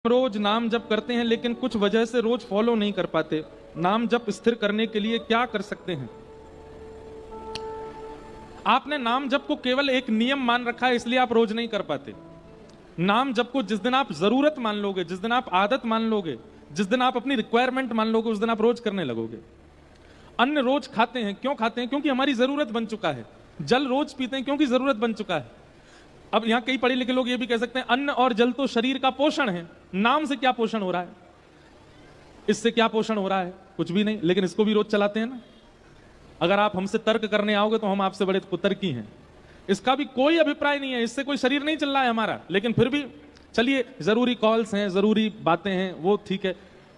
रोज नाम जप करते हैं लेकिन कुछ वजह से रोज फॉलो नहीं कर पाते। नाम जप स्थिर करने के लिए क्या कर सकते हैं? आपने नाम जप को केवल एक नियम मान रखा है, इसलिए आप रोज नहीं कर पाते। नाम जप को जिस दिन आप जरूरत मान लोगे, जिस दिन आप आदत मान लोगे, जिस दिन आप अपनी रिक्वायरमेंट मान लोगे, उस दिन आप रोज करने लगोगे। अन्न रोज खाते हैं, क्यों खाते हैं? क्योंकि हमारी जरूरत बन चुका है। जल रोज पीते हैं क्योंकि जरूरत बन चुका है। अब यहां कई पढ़े लिखे लोग ये भी कह सकते हैं अन्न और जल तो शरीर का पोषण है, नाम से क्या पोषण हो रहा है? इससे क्या पोषण हो रहा है? कुछ भी नहीं, लेकिन इसको भी रोज चलाते हैं ना। अगर आप हमसे तर्क करने आओगे तो हम आपसे बड़े कुतर्की हैं। इसका भी कोई अभिप्राय नहीं है, इससे कोई शरीर नहीं चल रहा है हमारा, लेकिन फिर भी चलिए, जरूरी कॉल्स हैं, जरूरी बातें हैं, वो ठीक है।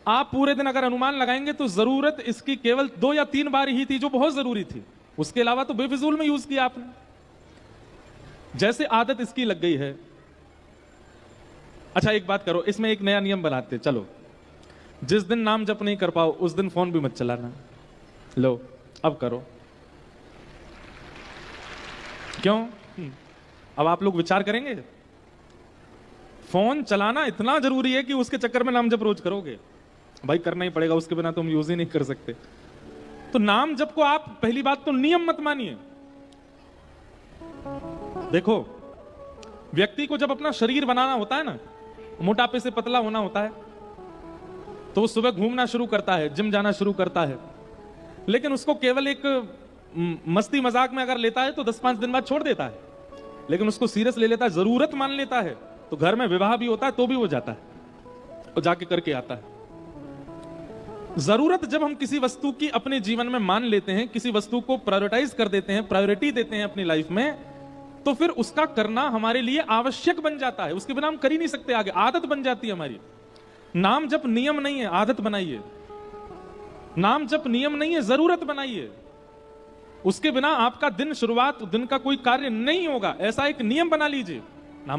आप पूरे दिन अगर अनुमान लगाएंगे तो जरूरत इसकी केवल 2 या 3 बार ही थी जो बहुत जरूरी थी, उसके अलावा तो बेफिजूल में यूज किया आपने। जैसे आदत इसकी लग गई है। अच्छा एक बात करो, इसमें एक नया नियम बनाते, चलो जिस दिन नाम जप नहीं कर पाओ उस दिन फोन भी मत चलाना। लो अब करो। क्यों? अब आप लोग विचार करेंगे, फोन चलाना इतना जरूरी है कि उसके चक्कर में नाम जप रोज करोगे? भाई करना ही पड़ेगा, उसके बिना तुम यूज ही नहीं कर सकते। तो नाम जप को आप पहली बात तो नियम मत मानिए। देखो, व्यक्ति को जब अपना शरीर बनाना होता है ना, मोटापे से पतला होना होता है, तो वो सुबह घूमना शुरू करता है, जिम जाना शुरू करता है, लेकिन उसको केवल एक मस्ती मजाक में अगर लेता है तो 10-5 दिन बाद छोड़ देता है। लेकिन उसको सीरियस ले लेता है, जरूरत मान लेता है, तो घर में विवाह भी होता है तो भी वो जाता है और जाके करके आता है। जरूरत जब हम किसी वस्तु की अपने जीवन में मान लेते हैं, किसी वस्तु को प्रायोरिटाइज कर देते हैं, प्रायोरिटी देते हैं अपनी लाइफ में, तो फिर उसका करना हमारे लिए आवश्यक बन जाता है। उसके बिना हम कर ही नहीं सकते आगे, आदत बन जाती है हमारी। नाम जप नियम नहीं है, आदत बनाइए। नाम जप नियम नहीं है, जरूरत बनाइए। उसके बिना आपका दिन, शुरुआत दिन का कोई कार्य नहीं होगा, ऐसा एक नियम बना लीजिए।